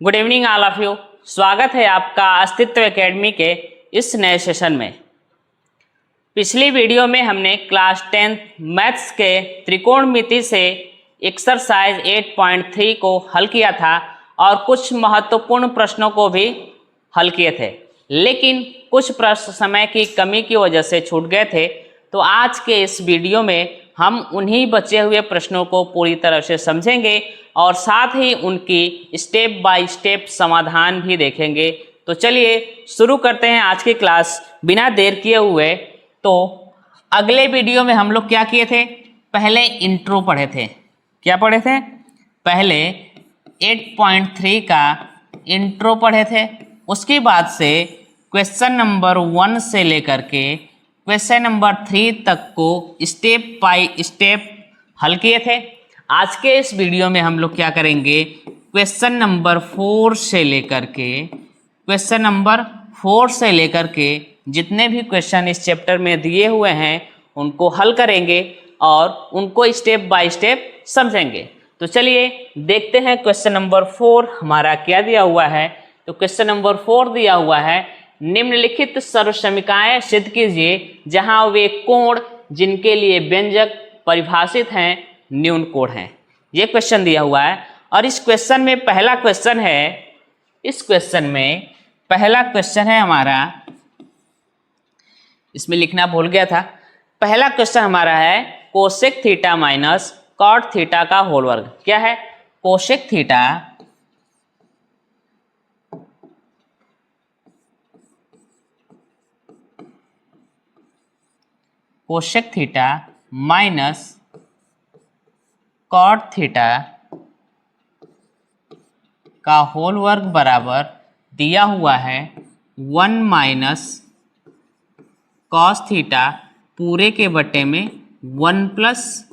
Good evening all of you. स्वागत है आपका अस्तित्व एकेडमी के इस नए सेशन में। पिछली वीडियो में हमने क्लास 10 मैथ्स के त्रिकोणमिति से एक्सरसाइज 8.3 को हल किया था और कुछ महत्वपूर्ण प्रश्नों को भी हल किए थे, लेकिन कुछ प्रश्न समय की कमी की वजह से छूट गए थे। तो आज के इस वीडियो में हम उन्हीं बचे हुए प्रश्नों को पूरी तरह से समझेंगे और साथ ही उनकी स्टेप बाय स्टेप समाधान भी देखेंगे। तो चलिए शुरू करते हैं आज की क्लास बिना देर किए हुए। तो अगले वीडियो में हम लोग क्या किए थे? पहले इंट्रो पढ़े थे। क्या पढ़े थे? पहले 8.3 का इंट्रो पढ़े थे। उसके बाद से क्वेश्चन नंबर 1 से लेकर के क्वेश्चन नंबर 3 तक को स्टेप बाय स्टेप हल किए थे। आज के इस वीडियो में हम लोग क्या करेंगे? क्वेश्चन नंबर 4 से लेकर के जितने भी क्वेश्चन इस चैप्टर में दिए हुए हैं उनको हल करेंगे और उनको स्टेप बाय स्टेप समझेंगे। तो चलिए देखते हैं क्वेश्चन नंबर 4 हमारा क्या दिया हुआ है। तो क्वेश्चन नंबर 4 दिया हुआ है, निम्नलिखित सर्वसमीकाएं सिद्ध कीजिए जहां वे कोण जिनके लिए व्यंजक परिभाषित हैं न्यून कोण हैं। ये क्वेश्चन दिया हुआ है और इस क्वेश्चन में पहला क्वेश्चन है हमारा, इसमें लिखना भूल गया था। पहला क्वेश्चन हमारा है cosec theta minus cot theta का होल वर्ग। क्या है? Cosec theta minus cot theta का होल वर्ग बराबर दिया हुआ है 1 माइनस कॉस थीटा पूरे के बटे में 1 प्लस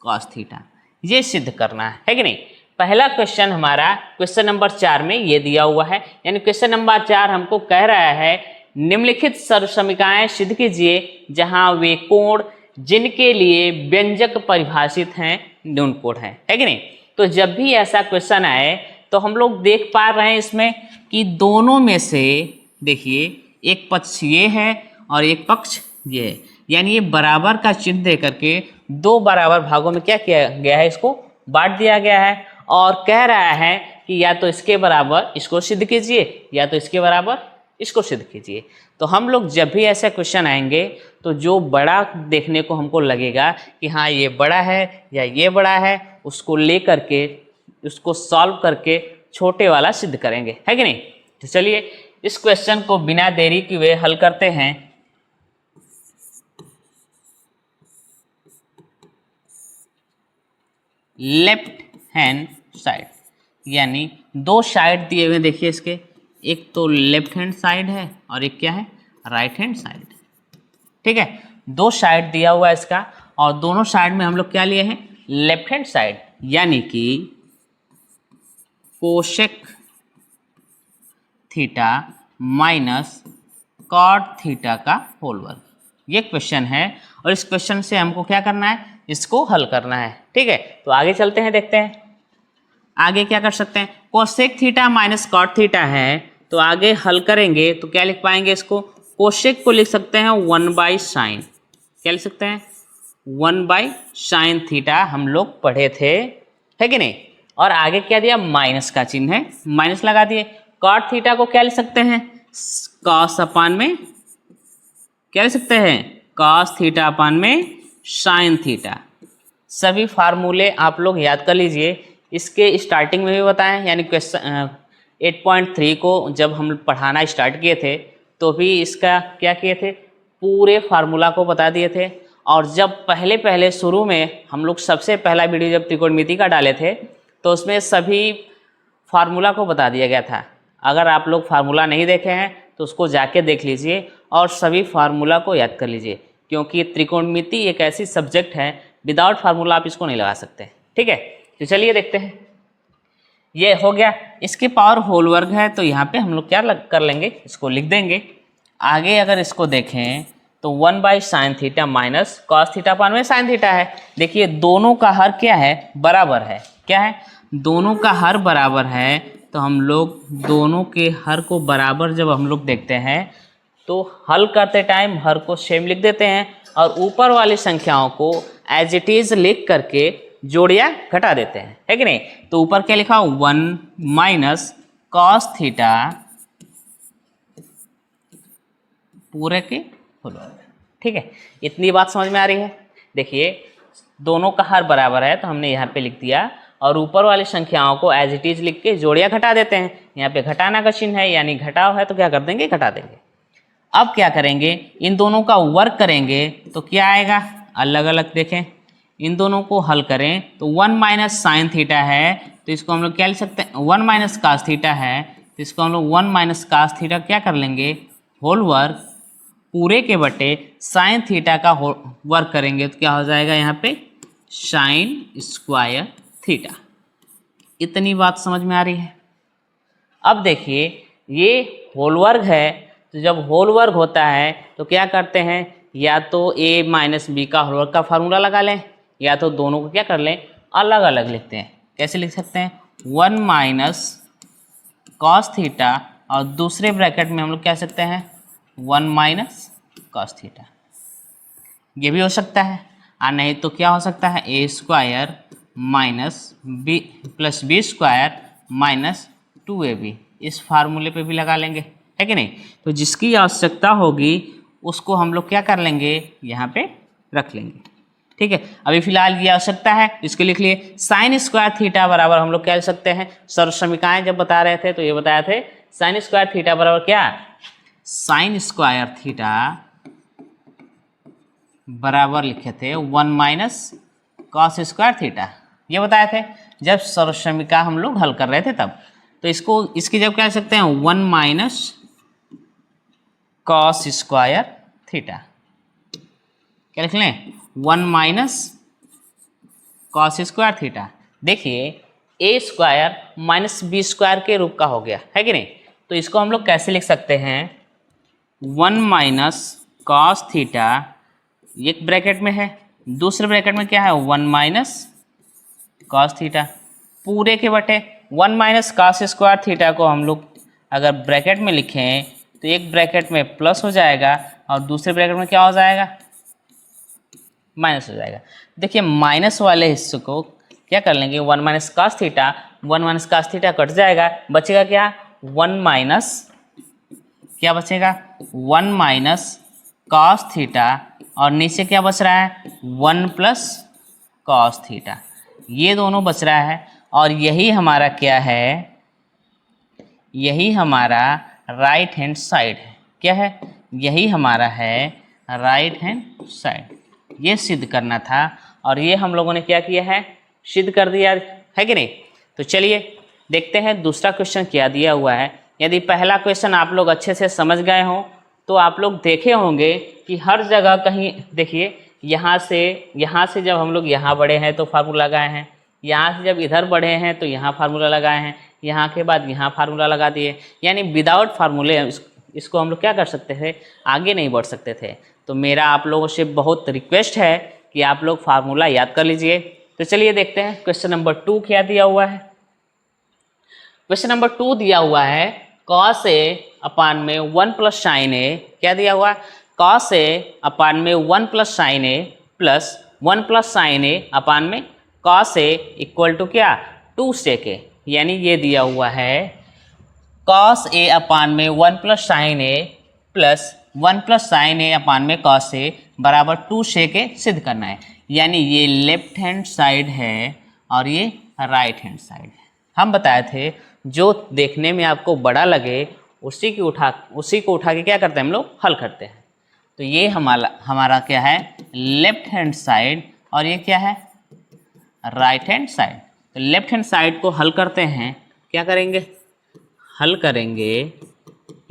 कॉस थीटा। ये सिद्ध करना है कि नहीं? पहला क्वेश्चन हमारा क्वेश्चन नंबर 4 में ये दिया हुआ है, यानी क्वेश्चन नंबर 4 हमको कह रहा है निम्नलिखित सर्वसमीकाएं सिद्ध कीजिए जहां वे कोण जिनके लिए व्यंजक परिभाषित हैं न्यून कोण है कि नहीं? तो जब भी ऐसा क्वेश्चन आए तो हम लोग देख पा रहे हैं इसमें कि दोनों में से देखिए एक पक्ष ये है और एक पक्ष ये है, यानी ये बराबर का चिन्ह दे करके दो बराबर भागों में क्या किया गया है, इसको बांट दिया गया है और कह रहा है कि या तो इसके बराबर इसको सिद्ध कीजिए या तो इसके बराबर इसको सिद्ध कीजिए। तो हम लोग जब भी ऐसे क्वेश्चन आएंगे तो जो बड़ा देखने को हमको लगेगा कि हाँ ये बड़ा है या ये बड़ा है, उसको ले करके उसको सॉल्व करके छोटे वाला सिद्ध करेंगे, है कि नहीं? तो चलिए इस क्वेश्चन को बिना देरी किए हल करते हैं। लेफ्ट हैंड साइड, यानी दो साइड दिए हुए देखिए इसके, एक तो लेफ्ट हैंड साइड है और एक क्या है? Right hand side. ठीक है, दो साइड दिया हुआ है इसका और दोनों साइड में हम लोग क्या लिए हैं? लेफ्ट हैंड साइड, यानी कि cosec theta minus cot theta का होल वर्ग। ये क्वेश्चन है और इस क्वेश्चन से हमको क्या करना है? इसको हल करना है। ठीक है, तो आगे चलते हैं, देखते हैं आगे क्या कर सकते हैं। Cosec theta minus cot theta है तो आगे हल करेंगे तो क्या लिख पाएंगे इसको? कोसेक को लिख सकते हैं 1/sin। क्या लिख सकते हैं? 1/sin थीटा हम लोग पढ़े थे, है कि नहीं? और आगे क्या दिया? माइनस का चिन्ह है, माइनस लगा दिए। कॉट थीटा को क्या लिख सकते हैं? कॉस अपान में क्या लिख सकते हैं? कॉस थीटा अपान में साइन थीटा। सभी फार्मूले आप लोग याद कर लीजिए, इसके स्टार्टिंग में भी बताएं, यानी क्वेश्चन 8.3 को जब हम पढ़ाना स्टार्ट किए थे तो भी इसका क्या किए थे? पूरे फार्मूला को बता दिए थे। और जब पहले शुरू में हम लोग सबसे पहला वीडियो जब त्रिकोणमिति का डाले थे तो उसमें सभी फार्मूला को बता दिया गया था। अगर आप लोग फार्मूला नहीं देखे हैं तो उसको जाके देख लीजिए और सभी फार्मूला को याद कर लीजिए, क्योंकि त्रिकोणमिति एक ऐसी सब्जेक्ट है विदाउट फार्मूला आप इसको नहीं लगा सकते। ठीक है, तो चलिए देखते हैं। ये हो गया, इसके पावर होल वर्ग है तो यहाँ पे हम लोग क्या कर लेंगे? इसको लिख देंगे। आगे अगर इसको देखें तो 1/sin theta minus cos theta upon में साइन थीटा है। देखिए दोनों का हर क्या है? बराबर है। क्या है? दोनों का हर बराबर है तो हम लोग दोनों के हर को बराबर जब हम लोग देखते हैं तो हल करते टाइम हर को सेम लिख देते हैं और ऊपर वाली संख्याओं को एज इट इज लिख करके जोड़िया घटा देते हैं, है कि नहीं। तो ऊपर क्या लिखा, 1 माइनस कॉस थीटा पूरे के होल वर्ग। ठीक है, इतनी बात समझ में आ रही है। देखिए दोनों का हर बराबर है तो हमने यहाँ पे लिख दिया और ऊपर वाली संख्याओं को एज इट इज लिख के जोड़िया घटा देते हैं। यहाँ पे घटाना का चिन्ह है यानी घटाव है तो क्या कर देंगे, घटा देंगे। अब क्या करेंगे, इन दोनों का वर्क करेंगे तो क्या आएगा, अलग अलग देखें, इन दोनों को हल करें तो 1 माइनस साइन थीटा है तो इसको हम लोग क्या लिख सकते हैं, 1 माइनस कास थीटा है तो इसको हम लोग 1 माइनस कास थीटा क्या कर लेंगे, होल वर्क पूरे के बटे साइन थीटा का वर्क करेंगे तो क्या हो जाएगा यहाँ पे साइन स्क्वायर थीटा। इतनी बात समझ में आ रही है। अब देखिए ये होल वर्ग है तो जब होल वर्ग होता है तो क्या करते हैं, या तो a माइनस बी का होल वर्ग का फार्मूला लगा लें या तो दोनों को क्या कर लें, अलग अलग लिखते हैं। कैसे लिख सकते हैं, 1 माइनस कॉस थीटा और दूसरे ब्रैकेट में हम लोग क्या कह सकते हैं 1 माइनस कॉस थीटा, ये भी हो सकता है। और नहीं तो क्या हो सकता है, A square minus B plus B square minus 2ab, इस फार्मूले पे भी लगा लेंगे, है कि नहीं। तो जिसकी आवश्यकता होगी उसको हम लोग क्या कर लेंगे, यहाँ पे रख लेंगे। ठीक है, अभी फिलहाल ये आवश्यकता है, इसके लिख लिए साइन स्क्वायर थीटा बराबर हम लोग क्या लिख सकते हैं, सर्व समीकरण जब बता रहे थे तो ये बताया थे साइन स्क्वायर थीटा बराबर क्या, साइन स्क्वायर थीटा बराबर लिखे थे 1 माइनस कॉस स्क्वायर थीटा, ये बताए थे जब सर्व समीकरण हम लोग हल कर रहे थे तब। तो इसको इसकी जब क्या लिख सकते हैं 1 माइनस कॉस स्क्वायर थीटा, क्या लिख लें 1 माइनस कॉस स्क्वायर थीटा। देखिए ए स्क्वायर माइनस बी स्क्वायर के रूप का हो गया, है कि नहीं। तो इसको हम लोग कैसे लिख सकते हैं, 1 माइनस कॉस थीटा एक ब्रैकेट में है, दूसरे ब्रैकेट में क्या है 1 माइनस कॉस थीटा पूरे के बटे 1 माइनस कॉस स्क्वायर थीटा को हम लोग अगर ब्रैकेट में लिखें तो एक ब्रैकेट में प्लस हो जाएगा और दूसरे ब्रैकेट में क्या हो जाएगा, माइनस हो जाएगा। देखिए माइनस वाले हिस्से को क्या कर लेंगे 1 minus cos theta, 1 minus cos theta cut जाएगा, बचेगा क्या 1 माइनस, क्या बचेगा 1 माइनस कॉस थीटा और नीचे क्या बच रहा है 1 प्लस कॉस थीटा, ये दोनों बच रहा है। और यही हमारा क्या है, यही हमारा राइट हैंड साइड है, क्या है, यही हमारा है राइट हैंड साइड। ये सिद्ध करना था और ये हम लोगों ने क्या किया है, सिद्ध कर दिया, है कि नहीं। तो चलिए देखते हैं दूसरा क्वेश्चन क्या दिया हुआ है। यदि पहला क्वेश्चन आप लोग अच्छे से समझ गए हों तो आप लोग देखे होंगे कि हर जगह कहीं, देखिए यहाँ से जब हम लोग यहाँ बढ़े हैं तो फार्मूला लगाए हैं, यहाँ से जब इधर बढ़े हैं तो यहाँ फार्मूला लगाए हैं, यहाँ के बाद यहाँ फार्मूला लगा दिए, यानी विदाउट फार्मूले इसको हम लोग क्या कर सकते थे, आगे नहीं बढ़ सकते थे। तो मेरा आप लोगों से बहुत रिक्वेस्ट है कि आप लोग फार्मूला याद कर लीजिए। तो चलिए देखते हैं क्वेश्चन नंबर 2 क्या दिया हुआ है। क्वेश्चन नंबर 2 दिया हुआ है कॉस ए अपान में 1 प्लस साइन ए, क्या दिया हुआ है कॉस ए अपान में 1 प्लस साइन ए प्लस 1 प्लस साइन ए अपान में कॉस ए इक्वल टू क्या 2 सेक ए, यानी ये दिया हुआ है कॉस ए अपान में 1 प्लस साइन ए प्लस 1 प्लस साइन ए अपान में कॉस ए बराबर 2 सेक ए सिद्ध करना है। यानी ये लेफ्ट हैंड साइड है और ये राइट हैंड साइड है। हम बताए थे जो देखने में आपको बड़ा लगे उसी को उठा के क्या करते हैं हम लोग, हल करते हैं। तो ये हमारा क्या है लेफ्ट हैंड साइड और ये क्या है राइट हैंड साइड। तो लेफ्ट हैंड साइड को हल करते हैं, क्या करेंगे, हल करेंगे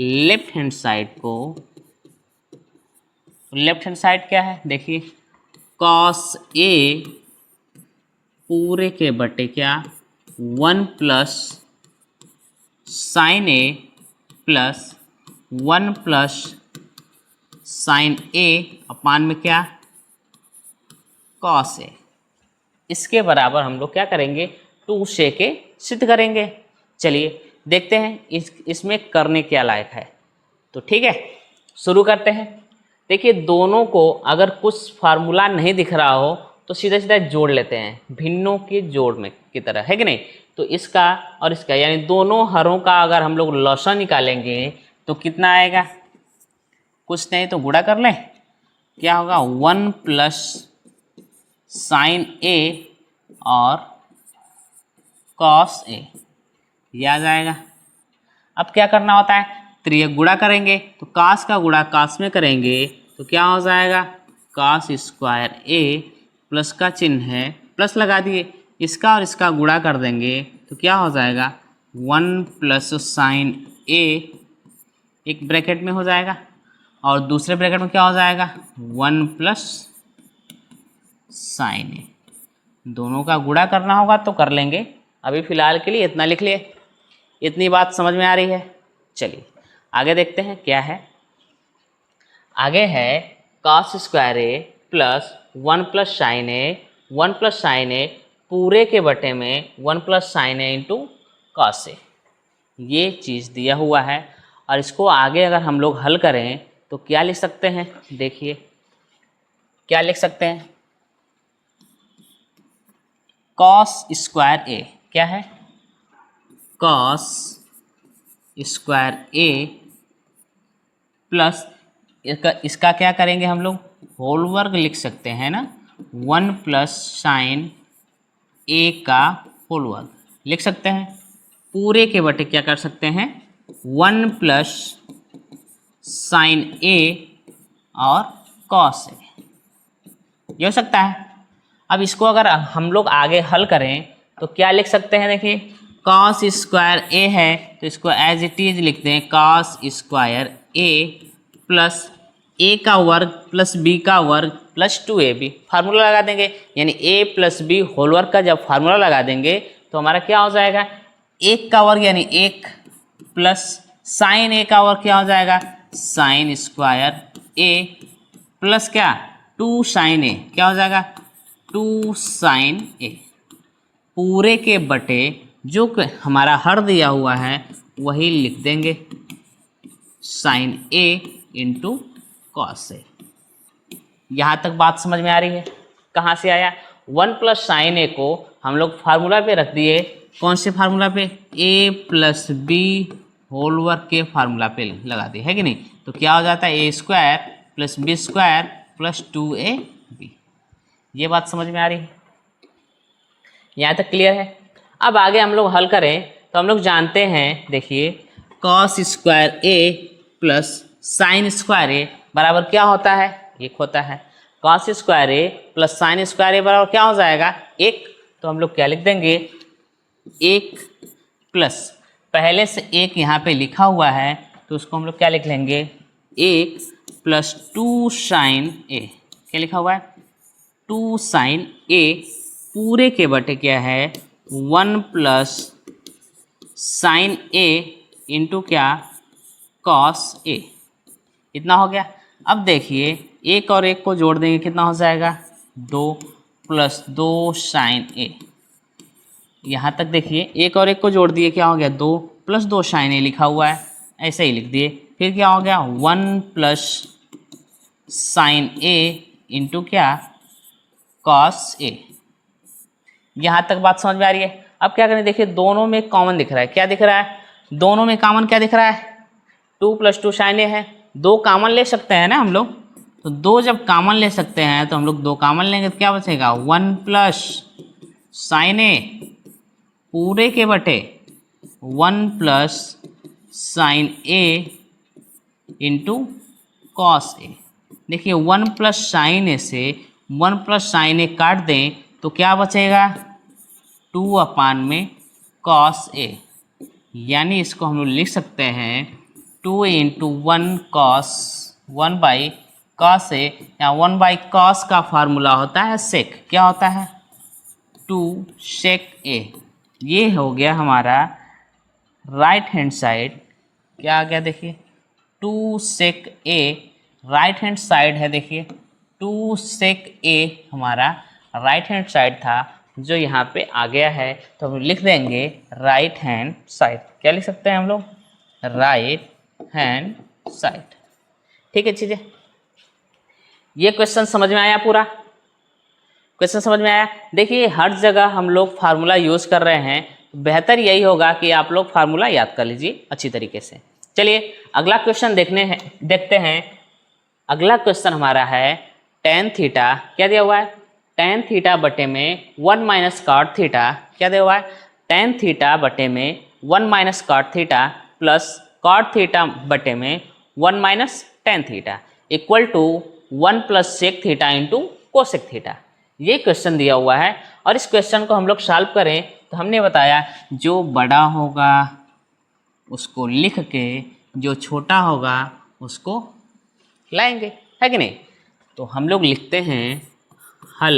लेफ्ट हैंड साइड को। लेफ्ट हैंड साइड क्या है, देखिए कॉस ए पूरे के बटे क्या 1 प्लस साइन ए प्लस 1 प्लस साइन ए अपान में क्या कॉस ए, इसके बराबर हम लोग क्या करेंगे 2 सेक ए सिद्ध करेंगे। चलिए देखते हैं इसमें करने क्या लायक है। तो ठीक है, शुरू करते हैं। देखिए दोनों को अगर कुछ फार्मूला नहीं दिख रहा हो तो सीधा सीधा जोड़ लेते हैं, भिन्नों के जोड़ में की तरह, है कि नहीं। तो इसका और इसका यानी दोनों हरों का अगर हम लोग लॉसा निकालेंगे तो कितना आएगा, कुछ नहीं तो गुणा कर लें, क्या होगा 1 प्लस साइन ए और कॉस ए, ये आ जाएगा। अब क्या करना होता है, त्रियक गुणा करेंगे तो कास का गुणा कास में करेंगे तो क्या हो जाएगा, कास स्क्वायर ए, प्लस का चिन्ह है प्लस लगा दिए, इसका और इसका गुणा कर देंगे तो क्या हो जाएगा 1 प्लस साइन ए, एक ब्रैकेट में हो जाएगा और दूसरे ब्रैकेट में क्या हो जाएगा 1 प्लस साइन ए। दोनों का गुणा करना होगा तो कर लेंगे, अभी फ़िलहाल के लिए इतना लिख लिए। इतनी बात समझ में आ रही है। चलिए आगे देखते हैं क्या है। आगे है कॉस स्क्वायर ए प्लस 1 प्लस साइन ए, 1 प्लस साइन ए पूरे के बटे में 1 plus sign A into cos A, ये चीज़ दिया हुआ है। और इसको आगे अगर हम लोग हल करें तो क्या लिख सकते हैं, देखिए क्या लिख सकते हैं, कॉस स्क्वायर ए क्या है, कॉस स्क्वायर ए प्लस इसका क्या करेंगे हम लोग, होल वर्ग लिख सकते हैं ना, 1 प्लस साइन ए का होल वर्ग लिख सकते हैं। पूरे के बटे क्या कर सकते हैं 1 प्लस साइन ए और कॉस ए, ये हो सकता है। अब इसको अगर हम लोग आगे हल करें तो क्या लिख सकते हैं, देखिए कॉस स्क्वायर ए है तो इसको एज इट इज लिखते हैं कॉस स्क्वायर ए प्लस ए का वर्ग प्लस बी का वर्ग प्लस 2ab, फार्मूला लगा देंगे, यानी a प्लस बी होल वर्ग का जब फार्मूला लगा देंगे तो हमारा क्या हो जाएगा, 1 का वर्ग यानी 1 प्लस साइन ए का वर्ग क्या हो जाएगा साइन स्क्वायर ए प्लस क्या 2 साइन ए, क्या हो जाएगा 2 साइन ए, पूरे के बटे जो हमारा हर दिया हुआ है वही लिख देंगे sign A into cos A. यहाँ तक बात समझ में आ रही है। कहाँ से आया, 1 प्लस साइन ए को हम लोग फार्मूला पे रख दिए, कौन से फार्मूला पे, a प्लस बी होल वर्ग के फार्मूला पे लगा दिए, है कि नहीं। तो क्या हो जाता है a square plus B square plus 2ab। ये बात समझ में आ रही है, यहाँ तक क्लियर है। अब आगे हम लोग हल करें तो हम लोग जानते हैं, देखिए कॉस स्क्वायर ए प्लस साइन स्क्वायर ए बराबर क्या होता है, 1 होता है। कॉस स्क्वायर ए प्लस साइन स्क्वायर ए बराबर क्या हो जाएगा 1, तो हम लोग क्या लिख देंगे 1 प्लस, पहले से 1 यहाँ पे लिखा हुआ है तो उसको हम लोग क्या लिख लेंगे 1 प्लस 2 साइन ए, क्या लिखा हुआ है 2 साइन ए, पूरे के बटे क्या है 1 प्लस साइन ए इंटू क्या कॉस ए, इतना हो गया। अब देखिए 1 और 1 को जोड़ देंगे कितना हो जाएगा 2 प्लस 2 साइन ए, यहाँ तक देखिए 1 और 1 को जोड़ दिए क्या हो गया 2 प्लस 2 साइन ए लिखा हुआ है, ऐसे ही लिख दिए। फिर क्या हो गया 1 प्लस साइन ए इंटू क्या कॉस ए। यहाँ तक बात समझ में आ रही है। अब क्या करें, देखिए दोनों में कॉमन दिख रहा है, क्या दिख रहा है, दोनों में कॉमन क्या दिख रहा है 2 प्लस 2 साइन ए है, 2 कॉमन ले सकते हैं ना हम लोग, तो 2 जब कॉमन ले सकते हैं तो हम लोग 2 कॉमन लेंगे तो क्या बचेगा 1 प्लस साइन ए पूरे के बटे 1 plus sign A into cos A. देखिए 1 प्लस साइन ए से 1 प्लस साइन ए काट दें तो क्या बचेगा 2 अपान में कॉस ए, यानी इसको हम लोग लिख सकते हैं 2 into 1 cos 1 by cos A, या 1 बाई कॉस का फार्मूला होता है सेक, क्या होता है 2 सेक ए। ये हो गया हमारा राइट हैंड साइड, क्या आ गया देखिए 2 सेक ए, राइट हैंड साइड है, देखिए 2 सेक ए हमारा राइट हैंड साइड था, जो यहाँ पे आ गया है तो हम लिख देंगे राइट हैंड साइड। क्या लिख सकते हैं हम लोग? Right hand side. ठीक है चीजें, ये क्वेश्चन समझ में आया? पूरा क्वेश्चन समझ में आया? देखिए हर जगह हम लोग फार्मूला यूज कर रहे हैं, बेहतर यही होगा कि आप लोग फार्मूला याद कर लीजिए अच्छी तरीके से। चलिए अगला क्वेश्चन देखते हैं। अगला क्वेश्चन हमारा है टेन थीटा, क्या दिया हुआ है? टेन थीटा बटे में 1 माइनस कॉट थीटा, क्या दिया हुआ है? टेन थीटा बटे में 1 minus cot theta plus cot theta बटे में 1 minus tan theta equal to 1 plus sec theta into cosec theta. ये क्वेश्चन दिया हुआ है और इस क्वेश्चन को हम लोग सॉल्व करें तो हमने बताया जो बड़ा होगा उसको लिख के जो छोटा होगा उसको लाएंगे, है कि नहीं? तो हम लोग लिखते हैं हल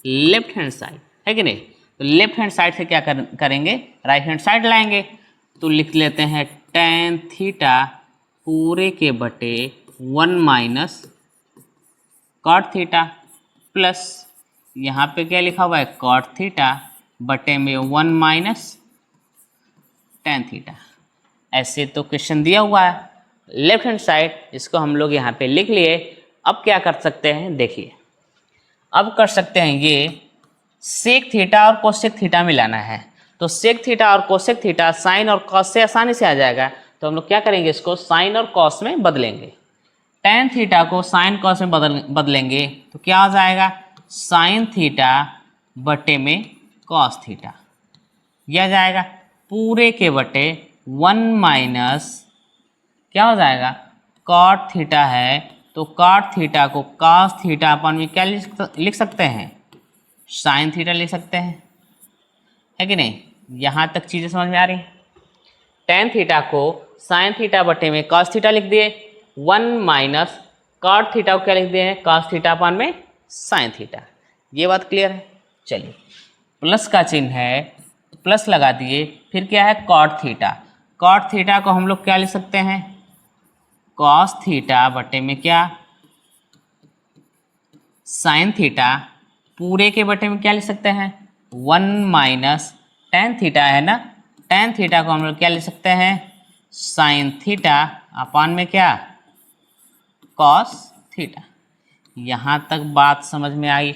लेफ्ट हैंड साइड, है कि नहीं? तो लेफ्ट हैंड साइड से क्या करेंगे? राइट हैंड साइड लाएंगे। तो लिख लेते हैं टेन थीटा पूरे के बटे 1 माइनस कॉट थीटा प्लस यहाँ पे क्या लिखा हुआ है? कॉट थीटा बटे में 1 माइनस टेन थीटा। ऐसे तो क्वेश्चन दिया हुआ है लेफ्ट हैंड साइड, इसको हम लोग यहाँ पे लिख लिए। अब क्या कर सकते हैं? देखिए अब कर सकते हैं ये सेक थीटा और कोसेक थीटा मिलाना है। तो सेक थीटा और कोसेक थीटा साइन और कॉस से आसानी से आ जाएगा। तो हम लोग क्या करेंगे? इसको साइन और कॉस में बदलेंगे। टेन थीटा को साइन कॉस में बदलेंगे तो क्या हो जाएगा? साइन थीटा बटे में कॉस थीटा। यह आ जाएगा पूरे के बटे 1 माइनस क्या हो जाएगा? कॉट थीटा है तो कॉट थीटा को कॉस थीटा अपन में क्या लिख सकते हैं? साइन थीटा लिख सकते हैं, है कि नहीं? यहाँ तक चीज़ें समझ में आ रही? टेन थीटा को साइन थीटा बटे में कॉस थीटा लिख दिए, 1 माइनस कॉट थीटा को क्या लिख दिए हैं? कॉस थीटा अपन में साइन थीटा। ये बात क्लियर है? चलिए प्लस का चिन्ह है, प्लस लगा दिए, फिर क्या है? Cot theta. कॉट थीटा को हम लोग क्या लिख सकते हैं? कॉस थीटा बटे में क्या? साइन थीटा पूरे के बटे में क्या लिख सकते हैं? 1 माइनस टेन थीटा है ना, टेन थीटा को हम लोग क्या लिख सकते हैं? साइन थीटा अपान में क्या? Cos theta. यहाँ तक बात समझ में आई?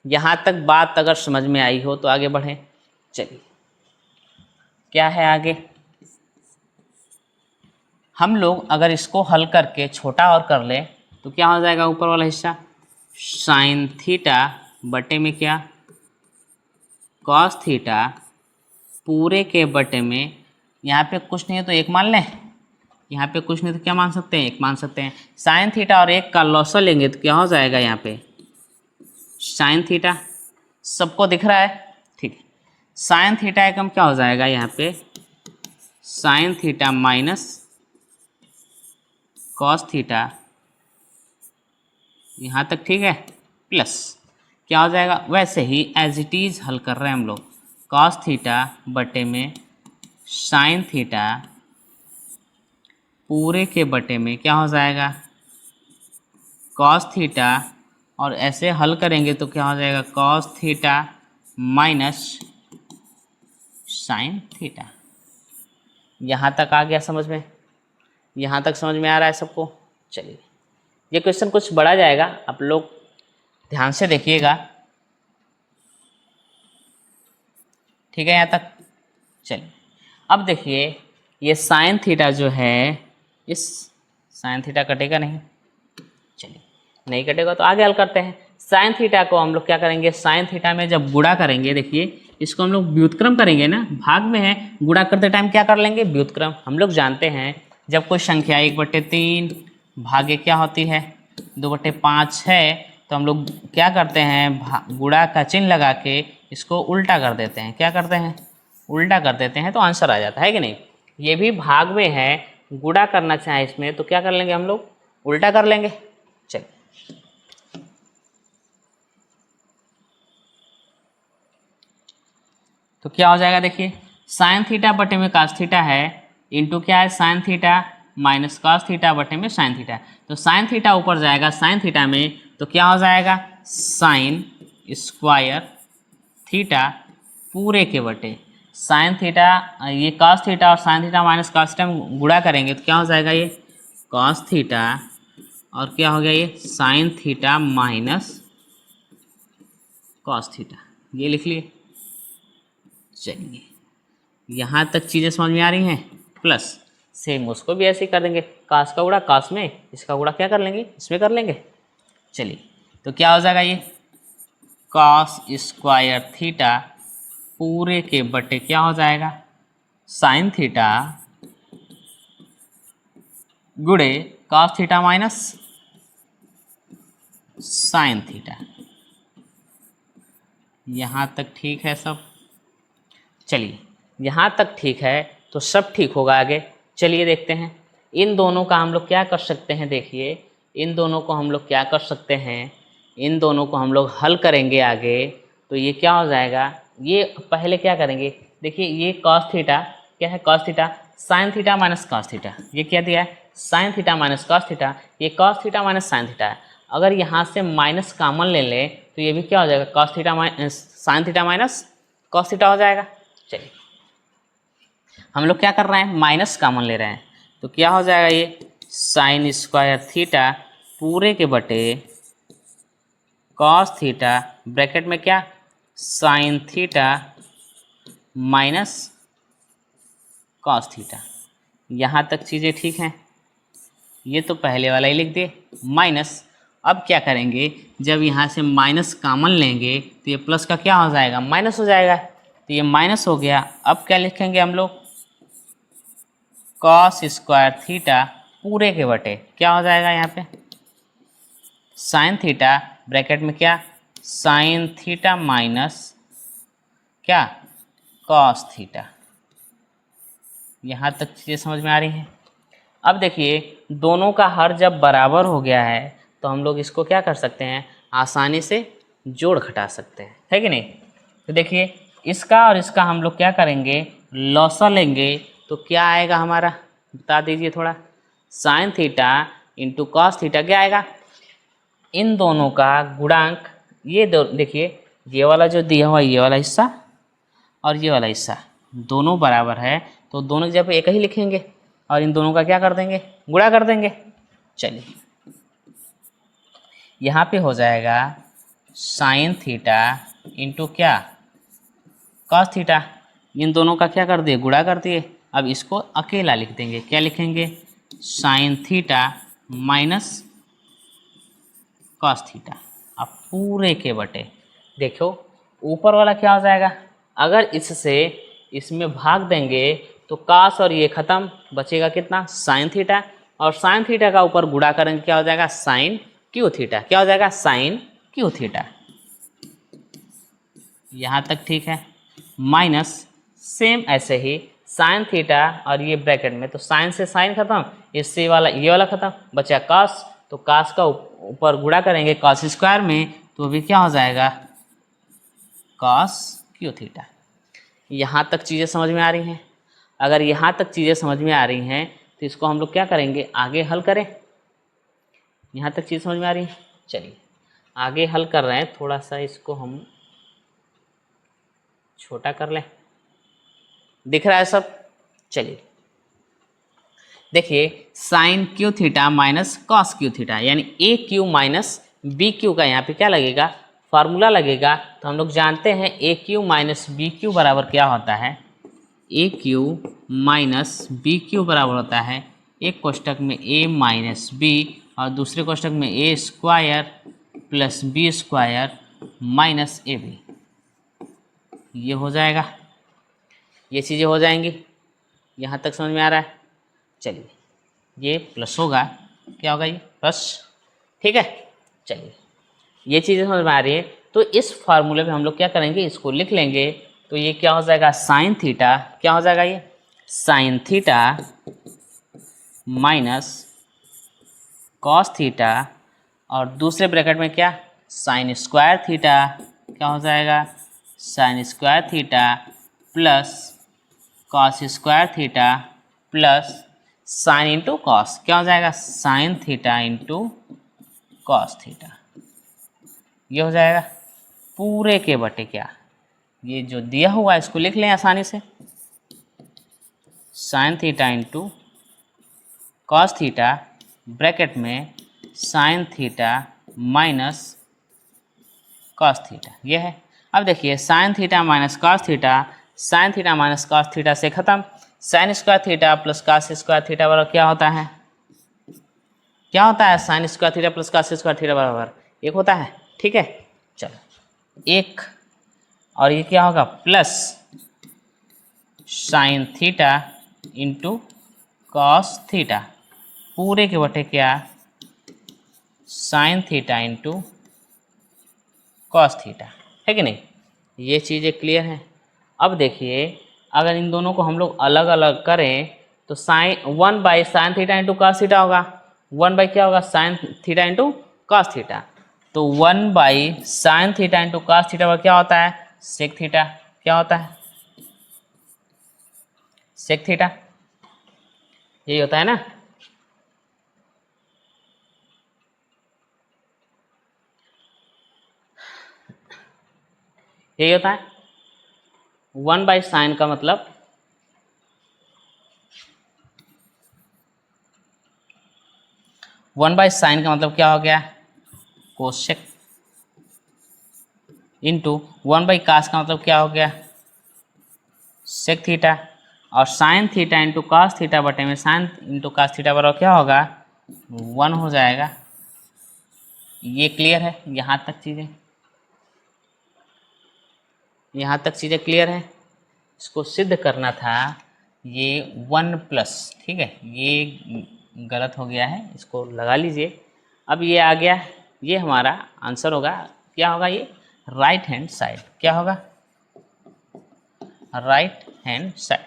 यहाँ तक बात अगर समझ में आई हो तो आगे बढ़ें। चलिए क्या है आगे? हम लोग अगर इसको हल करके छोटा और कर ले तो क्या हो जाएगा? ऊपर वाला हिस्सा साइन थीटा बटे में क्या? कॉस थीटा पूरे के बटे में, यहाँ पे कुछ नहीं है तो एक मान लें, यहाँ पे कुछ नहीं तो क्या मान सकते हैं? एक मान सकते हैं। साइन थीटा और एक का लॉसा लेंगे तो क्या हो जाएगा? यहाँ पे साइन थीटा। सबको दिख रहा है? ठीक है। साइन थीटा एकम क्या हो जाएगा? यहाँ पे sign theta minus cos theta, यहाँ तक ठीक है, प्लस क्या हो जाएगा? वैसे ही एज इट इज़ हल कर रहे हैं हम लोग। कॉस थीटा बटे में साइन थीटा पूरे के बटे में क्या हो जाएगा? कॉस थीटा, और ऐसे हल करेंगे तो क्या हो जाएगा? Cos theta minus sine theta. यहाँ तक आ गया समझ में? यहाँ तक समझ में आ रहा है सबको? चलिए ये क्वेश्चन कुछ बढ़ा जाएगा, आप लोग ध्यान से देखिएगा, ठीक है यहाँ तक? चलिए अब देखिए ये साइन थीटा जो है, इस साइन थीटा कटेगा नहीं, चलिए नहीं कटेगा तो आगे हल करते हैं। साइन थीटा को हम लोग क्या करेंगे? साइन थीटा में जब गुणा करेंगे, देखिए इसको हम लोग व्युत्क्रम करेंगे ना, भाग में है, गुणा करते टाइम क्या कर लेंगे? व्युत्क्रम। हम लोग जानते हैं जब कोई संख्या 1/3 भागे क्या होती है? 2/5 है, तो हम लोग क्या करते हैं? गुणा का चिन्ह लगा के इसको उल्टा कर देते हैं। क्या करते हैं? उल्टा कर देते हैं तो आंसर आ जाता है कि नहीं? ये भी भाग में है, गुणा करना चाहे इसमें तो क्या कर लेंगे हम लोग? उल्टा कर लेंगे। चलिए तो क्या हो जाएगा? देखिए साइन थीटा बटे में कास थीटा है, इंटू क्या है? Sine theta minus cos theta बटे में साइन थीटा। तो साइन थीटा ऊपर जाएगा साइन थीटा में तो क्या हो जाएगा? साइन स्क्वायर थीटा पूरे के बटे साइन थीटा, ये कॉस थीटा और sign theta minus cos theta में गुणा करेंगे तो क्या हो जाएगा, ये कॉस थीटा और क्या हो गया ये sign theta minus cos theta, ये लिख लिए। चलिए यहाँ तक चीज़ें समझ में आ रही हैं। प्लस सेम उसको भी ऐसे ही कर देंगे, कास का गुणा कास में, इसका गुणा क्या कर लेंगे, इसमें कर लेंगे। चलिए तो क्या हो जाएगा, ये कॉस स्क्वायर थीटा पूरे के बटे क्या हो जाएगा साइन थीटा गुणे cos theta minus sine theta. यहाँ तक ठीक है सब। चलिए यहाँ तक ठीक है तो सब ठीक होगा आगे। चलिए देखते हैं इन दोनों का हम लोग क्या कर सकते हैं। देखिए इन दोनों को हम लोग क्या कर सकते हैं, इन दोनों को हम लोग हल करेंगे आगे। तो ये क्या हो जाएगा, ये पहले क्या करेंगे, देखिए ये कॉस थीटा क्या है, cos theta sine theta minus cos theta, ये क्या दिया है sine theta minus cos theta, ये cos theta minus sine theta है। अगर यहाँ से माइनस कॉमन ले लें तो ये भी क्या हो जाएगा, cos theta minus sine theta minus cos theta हो जाएगा। चलिए हम लोग क्या कर रहे हैं, माइनस कॉमन ले रहे हैं तो क्या हो जाएगा, ये साइन स्क्वायर थीटा पूरे के बटे कॉस थीटा ब्रैकेट में क्या sign theta minus cos theta. यहाँ तक चीज़ें ठीक हैं। ये तो पहले वाला ही लिख दिए माइनस। अब क्या करेंगे, जब यहाँ से माइनस कॉमन लेंगे तो ये प्लस का क्या हो जाएगा, माइनस हो जाएगा। तो ये माइनस हो गया। अब क्या लिखेंगे हम लोग, कॉस स्क्वायर थीटा पूरे के बटे क्या हो जाएगा यहाँ पे साइन थीटा ब्रैकेट में क्या साइन थीटा माइनस क्या कॉस थीटा। यहाँ तक चीज़ें समझ में आ रही हैं। अब देखिए दोनों का हर जब बराबर हो गया है तो हम लोग इसको क्या कर सकते हैं, आसानी से जोड़ घटा सकते हैं, है कि नहीं। तो देखिए इसका और इसका हम लोग क्या करेंगे, लॉसा लेंगे तो क्या आएगा हमारा, बता दीजिए थोड़ा। Sign theta into cos theta क्या आएगा, इन दोनों का गुणांक, ये देखिए ये वाला जो दिया हुआ ये वाला हिस्सा और ये वाला हिस्सा दोनों बराबर है तो दोनों की जगह एक ही लिखेंगे और इन दोनों का क्या कर देंगे, गुणा कर देंगे। चलिए यहाँ पे हो जाएगा साइन थीटा इंटू क्या कॉस थीटा, इन दोनों का क्या कर दिए, गुणा कर दिए। अब इसको अकेला लिख देंगे, क्या लिखेंगे sign theta minus cos theta. अब पूरे के बटे देखो ऊपर वाला क्या हो जाएगा, अगर इससे इसमें भाग देंगे तो कॉस और ये खत्म, बचेगा कितना साइन थीटा, और साइन थीटा का ऊपर गुणा करेंगे क्या हो जाएगा साइन क्यू थीटा, क्या हो जाएगा साइन क्यू थीटा। यहाँ तक ठीक है। माइनस सेम ऐसे ही साइन थीटा और ये ब्रैकेट में, तो साइन से साइन खत्म, इससे वाला ये वाला खत्म, बचा कॉस, तो कॉस का ऊपर गुणा करेंगे कॉस स्क्वायर में तो अभी क्या हो जाएगा कॉस क्यू थीटा। यहाँ तक चीज़ें समझ में आ रही हैं। अगर यहाँ तक चीज़ें समझ में आ रही हैं तो इसको हम लोग क्या करेंगे, आगे हल करें। यहाँ तक चीज़ समझ में आ रही है। चलिए आगे हल कर रहे हैं, थोड़ा सा इसको हम छोटा कर लें, दिख रहा है सब। चलिए देखिए sine Q theta minus cos Q theta, यानी A Q minus B Q का यहाँ पे क्या लगेगा, फार्मूला लगेगा। तो हम लोग जानते हैं ए क्यू माइनस बी क्यू बराबर क्या होता है, ए क्यू माइनस बी क्यू बराबर होता है एक कोष्टक में ए माइनस बी और दूसरे कोष्टक में A square plus B square minus A B. ये हो जाएगा, ये चीज़ें हो जाएंगी। यहाँ तक समझ में आ रहा है। चलिए ये प्लस होगा, क्या होगा ये प्लस, ठीक है। चलिए ये चीज़ें समझ में आ रही है। तो इस फार्मूले में हम लोग क्या करेंगे, इसको लिख लेंगे। तो ये क्या हो जाएगा साइन थीटा, क्या हो जाएगा ये sign theta minus cos theta और दूसरे ब्रैकेट में क्या साइन स्क्वायर थीटा, क्या हो जाएगा sign square theta plus cos square theta plus sine into cos, क्या हो जाएगा sign theta into cos theta. ये हो जाएगा पूरे के बटे क्या ये जो दिया हुआ है इसको लिख लें आसानी से, sine theta into cos theta bracket में sine theta minus cos theta, ये है। अब देखिए sine theta minus cos theta, sine theta minus cos theta से खत्म, sine square theta plus cos square theta बराबर क्या होता है, क्या होता है, sine square theta plus cos square theta बराबर एक होता है, ठीक है। चलो एक, और ये क्या होगा plus sign theta into cos theta पूरे के बटे क्या, sign theta into cos theta, है कि नहीं। ये चीज़ें क्लियर हैं। अब देखिए अगर इन दोनों को हम लोग अलग अलग करें तो साइन 1/साइन थीटा इंटू कॉस थीटा होगा, 1 क्या होगा, sine theta into cos theta. तो 1/साइन थीटा इंटू कॉस थीटा क्या होता है, सेक थीटा, क्या होता है, सेक थीटा, यही होता है ना। यही होता है 1/साइन का मतलब 1/साइन का मतलब क्या हो गया, कोसेक, इंटू 1/कॉस का मतलब क्या हो गया, सेक थीटा, और sign theta into cos theta बटे में साइन इंटू कॉस थीटा बराबर क्या होगा, 1 हो जाएगा। ये क्लियर है, यहाँ तक चीज़ें, यहाँ तक चीज़ें क्लियर है। इसको सिद्ध करना था, ये 1+, ठीक है, ये गलत हो गया है, इसको लगा लीजिए। अब ये आ गया, ये हमारा आंसर होगा, क्या होगा ये, राइट हैंड साइड, क्या होगा, राइट हैंड साइड,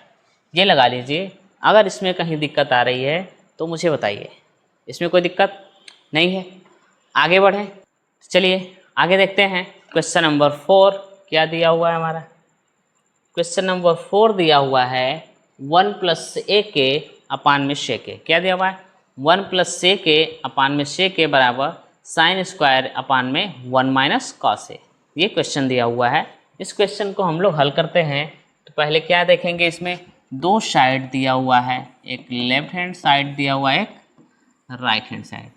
ये लगा लीजिए। अगर इसमें कहीं दिक्कत आ रही है तो मुझे बताइए, इसमें कोई दिक्कत नहीं है, आगे बढ़ें। चलिए आगे देखते हैं, क्वेश्चन नंबर 4 क्या दिया हुआ है हमारा। क्वेश्चन नंबर 4 दिया हुआ है 1+a अपान में शेक, क्या दिया हुआ है, 1+a अपान में शेक बराबर साइन स्क्वायर अपान में 1 - कॉस ए, ये क्वेश्चन दिया हुआ है। इस क्वेश्चन को हम लोग हल करते हैं तो पहले क्या देखेंगे, इसमें दो साइड दिया हुआ है, एक लेफ्ट हैंड साइड दिया हुआ है, एक राइट हैंड साइड,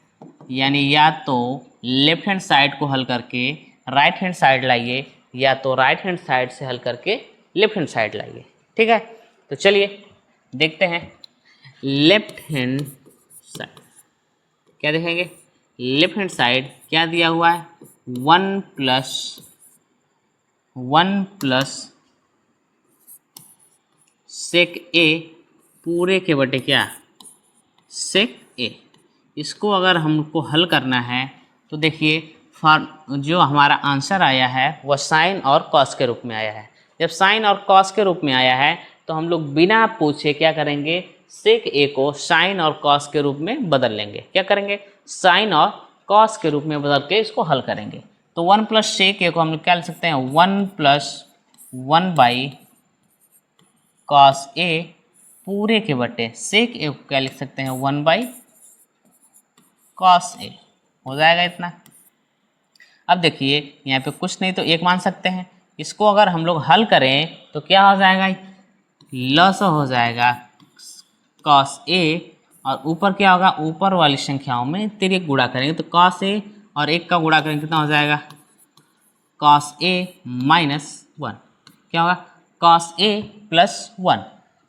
यानी या तो लेफ्ट हैंड साइड को हल करके राइट हैंड साइड लाइए, या तो राइट हैंड साइड से हल करके लेफ्ट हैंड साइड लाइए, ठीक है। तो चलिए देखते हैं, लेफ्ट हैंड साइड क्या देखेंगे, लेफ्ट हैंड साइड क्या दिया हुआ है, 1+1 सेक ए पूरे के बटे क्या, सेक ए। इसको अगर हमको हल करना है तो देखिए जो हमारा आंसर आया है वह साइन और कॉस के रूप में आया है। जब साइन और कॉस के रूप में आया है तो हम लोग बिना पूछे क्या करेंगे, सेक ए को साइन और कॉस के रूप में बदल लेंगे, क्या करेंगे, साइन और कॉस के रूप में बदल के इसको हल करेंगे। तो 1+सेक ए को हम लोग क्या लिख सकते हैं, 1+1/कॉस ए पूरे के बटे सेक ए को क्या लिख सकते हैं, 1/कॉस ए, हो जाएगा इतना। अब देखिए यहाँ पे कुछ नहीं तो एक मान सकते हैं, इसको अगर हम लोग हल करें तो क्या हो जाएगा, लॉस हो जाएगा कॉस ए, और ऊपर क्या होगा, ऊपर वाली संख्याओं में तिर्यक गुणा करेंगे तो कॉस ए और 1 का गुणा करेंगे कितना हो जाएगा, कॉस ए -1, क्या होगा, कॉस ए +1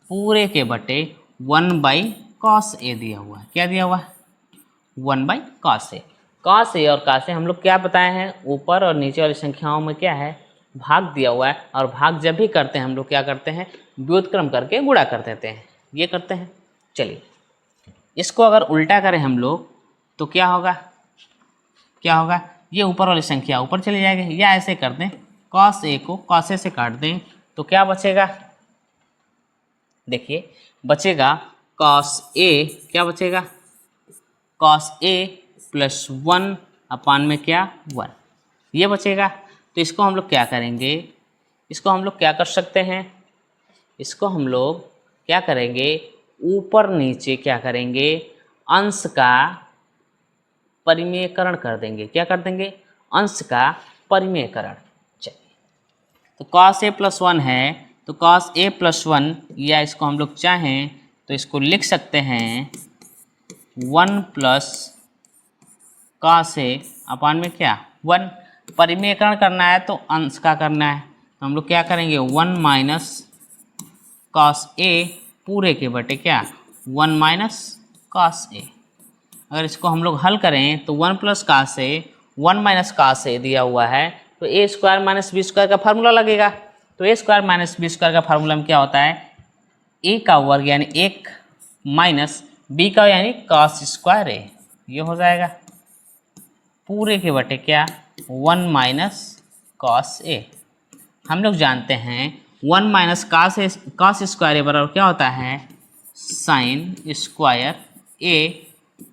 पूरे के बटे 1/कॉस ए दिया हुआ है, क्या दिया हुआ है, 1/कॉस ए। कॉस ए और कॉस ए हम लोग क्या बताए हैं, ऊपर और नीचे वाली संख्याओं में क्या है, भाग दिया हुआ है, और भाग जब भी करते हैं हम लोग क्या करते हैं, व्युत्क्रम करके गुणा कर देते हैं, ये करते हैं। चलिए इसको अगर उल्टा करें हम लोग तो क्या होगा, क्या होगा, ये ऊपर वाली संख्या ऊपर चली जाएगी, या ऐसे कर दें, कॉस ए को कॉस ए से काट दें तो क्या बचेगा, देखिए बचेगा कॉस ए, क्या बचेगा, कॉस ए +1 अपान में क्या 1, ये बचेगा। तो इसको हम लोग क्या करेंगे, इसको हम लोग क्या कर सकते हैं, इसको हम लोग क्या करेंगे, ऊपर नीचे क्या करेंगे, अंश का परिमेयकरण कर देंगे, क्या कर देंगे, अंश का परिमेयकरण। चलिए तो cos a प्लस 1 है, तो cos a प्लस 1, या इसको हम लोग चाहें तो इसको लिख सकते हैं 1 प्लस cos a अपान में क्या 1। परिमेयकरण करना है तो अंश का करना है, तो हम लोग क्या करेंगे 1 माइनस cos a पूरे के बटे क्या 1 माइनस cos a। अगर इसको हम लोग हल करें तो 1 plus cos a 1 minus cos a दिया हुआ है, तो ए स्क्वायर माइनस बी स्क्वायर का फार्मूला लगेगा। तो ए स्क्वायर माइनस बी स्क्वायर का फार्मूला में क्या होता है ए का वर्ग यानी 1 माइनस बी का यानी cos स्क्वायर a, ये हो जाएगा पूरे के बटे क्या 1 माइनस cos a। हम लोग जानते हैं 1 माइनस cos स्क्वायर a बराबर क्या होता है साइन स्क्वायर a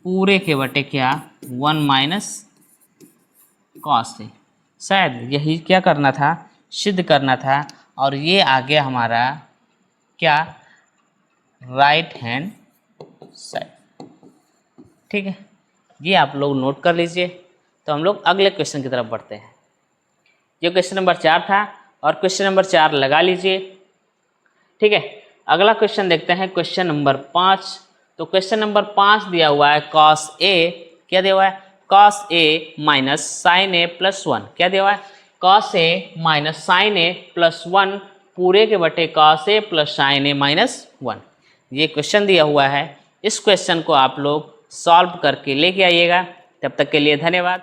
पूरे के बटे क्या 1 माइनस cos a। शायद यही क्या करना था सिद्ध करना था, और ये आ गया हमारा क्या राइट हैंड साइड। ठीक है, ये आप लोग नोट कर लीजिए। तो हम लोग अगले क्वेश्चन की तरफ बढ़ते हैं। ये क्वेश्चन नंबर 4 था और क्वेश्चन नंबर 4 लगा लीजिए। ठीक है, अगला क्वेश्चन देखते हैं क्वेश्चन नंबर 5। तो क्वेश्चन नंबर 5 दिया हुआ है cos a, क्या दिया हुआ है cos a minus sine a plus 1, क्या दिया हुआ है cos a minus sine a plus 1 पूरे के बटे cos a plus sine a minus 1। ये क्वेश्चन दिया हुआ है, इस क्वेश्चन को आप लोग सॉल्व करके लेके आइएगा। तब तक के लिए धन्यवाद।